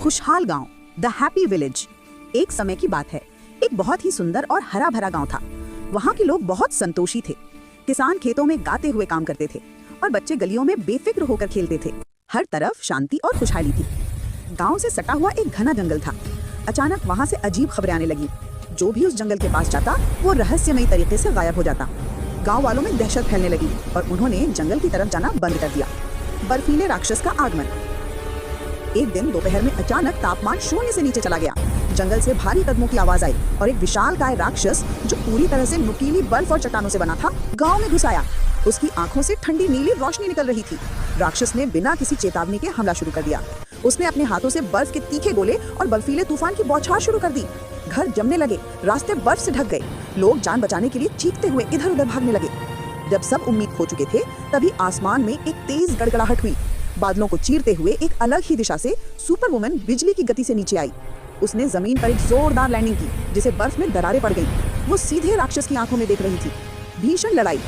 खुशहाल गांव, the happy village. एक समय की बात है, एक बहुत ही सुंदर और हरा भरा गांव था। वहाँ के लोग बहुत संतोषी थे। किसान खेतों में गाते हुए काम करते थे और बच्चे गलियों में बेफिक्र होकर खेलते थे। हर तरफ शांति और खुशहाली थी। गांव से सटा हुआ एक घना जंगल था। अचानक वहाँ से अजीब खबरें आने लगी। जो भी उस जंगल के पास जाता वो रहस्यमयी तरीके से गायब हो जाता। गांव वालों में दहशत फैलने लगी और उन्होंने जंगल की तरफ जाना बंद कर दिया। बर्फीले राक्षस का आगमन। एक दिन दोपहर में अचानक तापमान 0 से नीचे चला गया। जंगल से भारी कदमों की आवाज आई और एक विशालकाय राक्षस जो पूरी तरह से नुकीली बर्फ और चट्टानों से बना था, गांव में घुस आया। उसकी आंखों से ठंडी नीली रोशनी निकल रही थी। राक्षस ने बिना किसी चेतावनी के हमला शुरू कर दिया। उसने अपने हाथों से बर्फ के तीखे गोले और बर्फीले तूफान की बौछार शुरू कर दी। घर जमने लगे, रास्ते बर्फ से ढक गए। लोग जान बचाने के लिए चीखते हुए इधर उधर भागने लगे। जब सब उम्मीद खो चुके थे, तभी आसमान में एक तेज गड़गड़ाहट हुई। बादलों को चीरते हुए एक अलग ही दिशा से सुपर वुमन बिजली की गति से नीचे आई। उसने जमीन पर एक जोरदार लैंडिंग की, जिसे बर्फ में दरारें पड़ गईं। वो सीधे राक्षस की आंखों में देख रही थी। भीषण लड़ाई।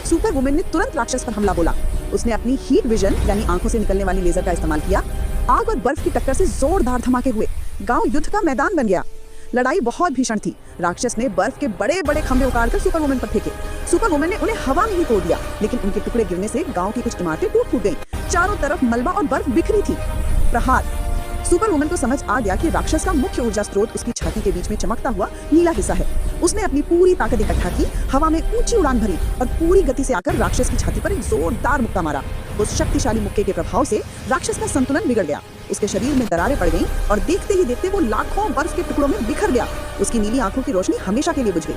सुपर वुमन ने तुरंत राक्षस पर हमला बोला। उसने अपनी हीट विजन यानी आंखों से निकलने वाली लेजर का इस्तेमाल किया। आग और बर्फ की टक्कर से जोरदार धमाके हुए। गांव युद्ध का मैदान बन गया। लड़ाई बहुत भीषण थी। राक्षस ने बर्फ के बड़े बड़े खंभे उतारकर सुपर वुमन पर फेंके। सुपर वुमन ने उन्हें हवा में ही तोड़ दिया, लेकिन उनके टुकड़े गिरने से गांव की कुछ इमारतें टूट गईं। चारों तरफ मलबा और बर्फ बिखरी थी। प्रहार। सुपर वुमन को समझ आ गया कि राक्षस का मुख्य ऊर्जा स्रोत उसकी छाती के बीच में चमकता हुआ नीला हिस्सा है। उसने अपनी पूरी ताकत इकट्ठा की, हवा में ऊंची उड़ान भरी और पूरी गति से आकर राक्षस की छाती पर एक जोरदार मुक्का मारा। उस शक्तिशाली मुक्के के प्रभाव से राक्षस का संतुलन बिगड़ गया। उसके शरीर में दरारें पड़ गईं और देखते ही देखते वो लाखों बर्फ के टुकड़ों में बिखर गया। उसकी नीली आंखों की रोशनी हमेशा के लिए बुझ गई।